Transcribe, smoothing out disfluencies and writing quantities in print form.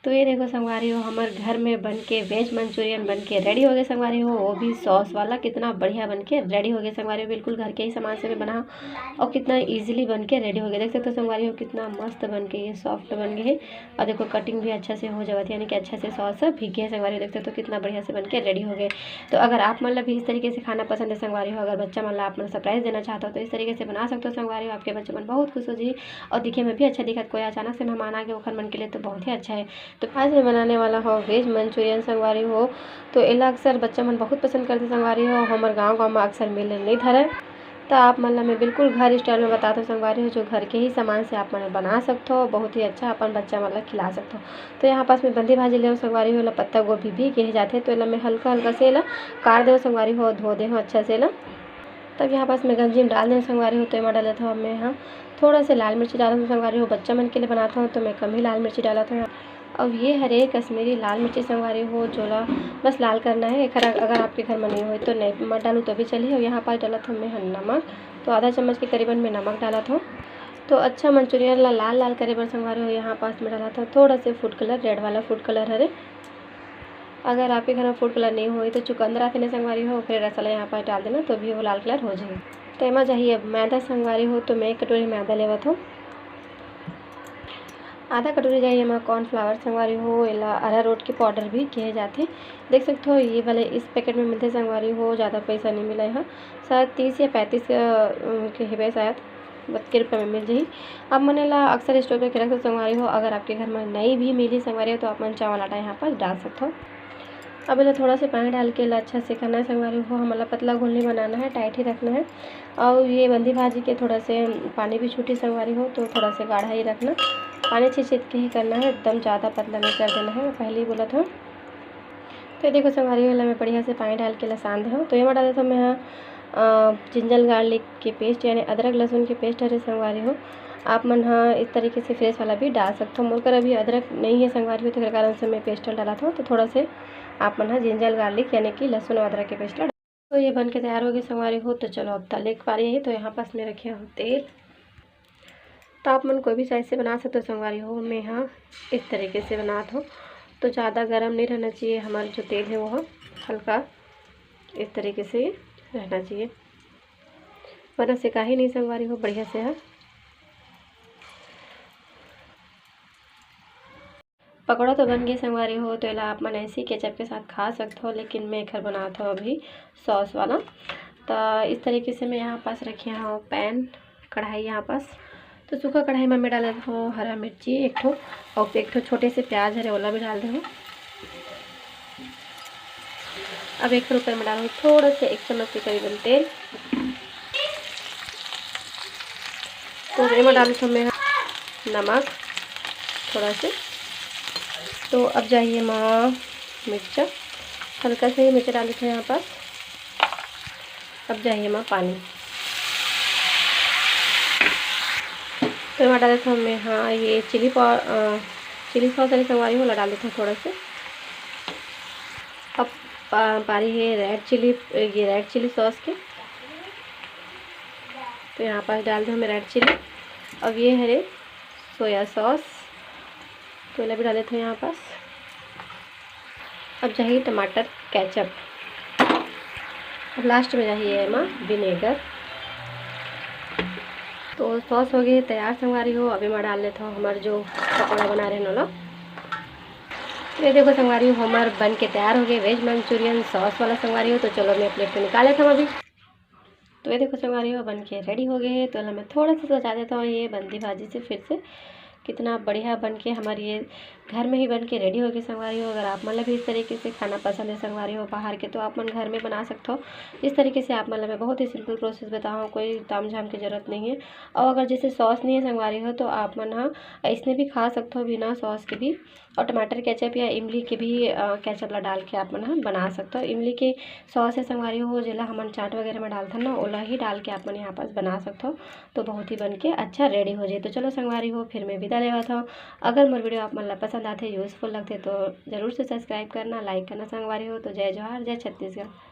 तो ये देखो संगवारी हो हमारे घर में बन के वेज मंचूरियन बन के रेडी हो गए संगवारी हो, वो भी सॉस वाला। कितना बढ़िया बन के रेडी हो गया संगवारी हो, बिल्कुल घर के ही सामान से मैं बना और कितना इजीली बन के रेडी हो गया। देख सकते हो संगवारी हो कितना मस्त बन के ये सॉफ्ट बन गए है। और देखो कटिंग भी अच्छा से हो जाती है, यानी कि अच्छा से सॉस भीगे है संगवारी हो। देख सकते हो कितना बढ़िया से बन के रेडी हो गए। तो अगर आप मतलब भी इस तरीके से खाना पसंद है संगवारी हो, अगर बच्चा मतलब आप मतलब सरप्राइज देना चाहता हो तो इस तरीके से बना सकते हो संगवारी हो। आपके बच्चे मन बहुत खुश हो जी और दिखे में भी अच्छा दिखा। कोई अचानक से मेहमान आ गए वो मन के लिए तो बहुत ही अच्छा है। तो आज मैं बनाने वाला हो वेज मंचूरियन संगवारी हो। तो एला अक्सर बच्चा मन बहुत पसंद करते संगवारी हो, हमारे गाँव में अक्सर मिले नहीं धरे। तो आप मतलब मैं बिल्कुल घर स्टाइल में बताता हूँ संगवारी हो, जो घर के ही सामान से आप मतलब बना सकते हो, बहुत ही अच्छा अपन बच्चा मतलब खिला सकते हो। तो यहाँ पास मैं बंदी भाजी ले संगवारी हो, पत्ता गोभी भी कहे जाते तो एला मैं हल्का हल्का से ला काट दे संगवारी हो, धो दे हो अच्छा से ला। तब यहाँ पास मैं गंजी में डाल दें संगवारी हो। तो यहाँ डाला था मैं यहाँ थोड़ा से लाल मिर्ची डाला था संगवारी हो, बच्चा मन के लिए बनाता हूँ तो मैं कम ही लाल मिर्ची डाला था। अब ये हरे कश्मीरी लाल मिर्ची संगवारी हो जोला बस लाल करना है। अगर आपके घर में नहीं हो तो नहीं मत डालूँ तो भी चलिए। और यहाँ पर डाला था मैं नमक, तो आधा चम्मच के करीबन मैं नमक डाला था। तो अच्छा मंचूरियन लाल लाल करे बर संगवारी हो, यहाँ पास में डाला था थोड़ा से फूड कलर, रेड वाला फूड कलर हरे। अगर आपके घर में फूड कलर नहीं हो तो चुकंदरा थे संगवारी हो, फिर रसला यहाँ पर डाल देना तो भी वो लाल कलर हो जाएगी। तो एमा चाहिए मैदा संगवारी हो, तो मैं 1 कटोरी मैदा लेवत हूँ। आधा कटोरी चाहिए हमारा कॉर्नफ्लावर संगवारी हो, एला अरारोट के पाउडर भी कहे जाते। देख सकते हो ये वाले इस पैकेट में मिलते संगवारी हो, ज़्यादा पैसा नहीं मिला है, शायद 30 या 35 के है शायद 32 रुपये में मिल जाही। अब मैंने ला अक्सर स्टोर पर रख संगवारी हो। अगर आपके घर में नहीं भी मिली संगवारी हो तो आप मन चावल आटा यहाँ पर डाल सकते हो। अब इन्हें थोड़ा सा पानी डाल के अच्छा से करना है संगवारी हो, हमारा पतला घोल नहीं बनाना है, टाइट ही रखना है। और ये बंदी भाजी के थोड़ा से पानी भी छूटी संगवारी हो, तो थोड़ा सा गाढ़ा ही रखना, पानी छिट के ही करना है, एकदम ज़्यादा पतला नहीं कर देना है, पहले ही बोला था। तो देखो संगवारी वाला मैं बढ़िया से पानी डाल के लसान दे हूँ। तो ये डाल देता हूँ मैं यहाँ जिंजर गार्लिक के पेस्ट, यानी अदरक लहसुन के पेस्ट है संगवारी हो। आप मन हाँ इस तरीके से फ्रेश वाला भी डाल सकते हो, मोर अभी अदरक नहीं है संगवारी हो तो कारण से मैं पेस्ट डाला था। तो थोड़ा से आप मन हाँ जिंजर गार्लिक यानी कि लहसुन और अदरक के पेस्ट। तो ये बन के तैयार हो गई संगवारी हो। तो चलो अब तले के पारी है। तो यहाँ पास मैं रखे हूँ तेल, तो आप मन कोई भी साइज से बना सकते हो संगवारी हो। मैं यहाँ इस तरीके से बनाता हूँ, तो ज़्यादा गर्म नहीं रहना चाहिए, हमारा जो तेल है वो हल्का इस तरीके से रहना चाहिए, वरना सिका ही नहीं संगवारी हो बढ़िया से है। पकौड़ा तो बन गई संगवारी हो। तो इला आप मन ऐसे ही केचप के साथ खा सकते हो, लेकिन मैं घर बनाता हूँ अभी सॉस वाला। तो इस तरीके से मैं यहाँ पास रखे हूँ पैन कढ़ाई यहाँ पास। तो सूखा कढ़ाई में मैं डाल देता हूँ हरा मिर्ची 1 ठो और 1 ठो छोटे से प्याज हरे वाला भी डाल दे हूँ। अब 1 रुपये में डालूँ थोड़ा से 1 चम्मच के करीबन तेल। तो इसमें डाल दूँ मैं नमक थोड़ा से। तो अब जाइए माँ मिर्चा, हल्का से ही मिर्चा डाल देते हैं यहाँ पास। अब जाइए माँ पानी। तो यहाँ डाल देता हूँ मैं हाँ ये चिली सॉस वाली संगवारी हो डाल देता हूँ थोड़ा से। अब पारी है ये रेड चिली सॉस के। तो यहाँ पास डाल दूँ मैं रेड चिली। अब ये है सोया सॉस, तो इन्हें भी डाल देते हैं यहाँ पास। अब चाहिए टमाटर केचप। अब लास्ट में चाहिए माँ विनेगर। तो सॉस हो गई तैयार संगवारी हो। अभी मैं डाल लेता हूँ हमारे जो पकौड़ा बना रहे हैं ना। ये देखो संगवारी हो हमारे बन के तैयार हो गए वेज मंचूरियन सॉस वाला संगवारी हो। तो चलो मैं प्लेट पे निकाल लेता हूँ अभी। तो ये देखो संगवारी हो बन के रेडी हो गए। तो मैं थोड़ा सा सजा देता हूँ ये बंदी भाजी से फिर से। कितना बढ़िया बन के हमारी ये घर में ही बन के रेडी हो गई संगवारी हो। अगर आप मतलब इस तरीके से खाना पसंद है संगवारी हो बाहर के, तो आप मन घर में बना सकते हो इस तरीके से। आप मतलब मैं बहुत ही सिंपल प्रोसेस बताऊँ, कोई ताम झाम की ज़रूरत नहीं है। और अगर जैसे सॉस नहीं है संगवारी हो तो आप मन हाँ इसमें भी खा सकते हो बिना सॉस के भी। और टमाटर केचप या इमली के भी केचप ला डाल के आप मन हाँ बना सकते हो। इमली के सॉस है संगवारी हो जिला हमन चाट वगैरह में डालते हैं ना, ओला ही डाल के आप मन यहाँ पास बना सकते हो। तो बहुत ही बन के अच्छा रेडी हो जाए। तो चलो संगवारी हो फिर मैं विदा लेवा था। अगर मोर वीडियो आप मन पसंद आते यूज़फुल लगते तो ज़रूर से सब्सक्राइब करना, लाइक करना संगवारी हो। तो जय जोहार, जय छत्तीसगढ़।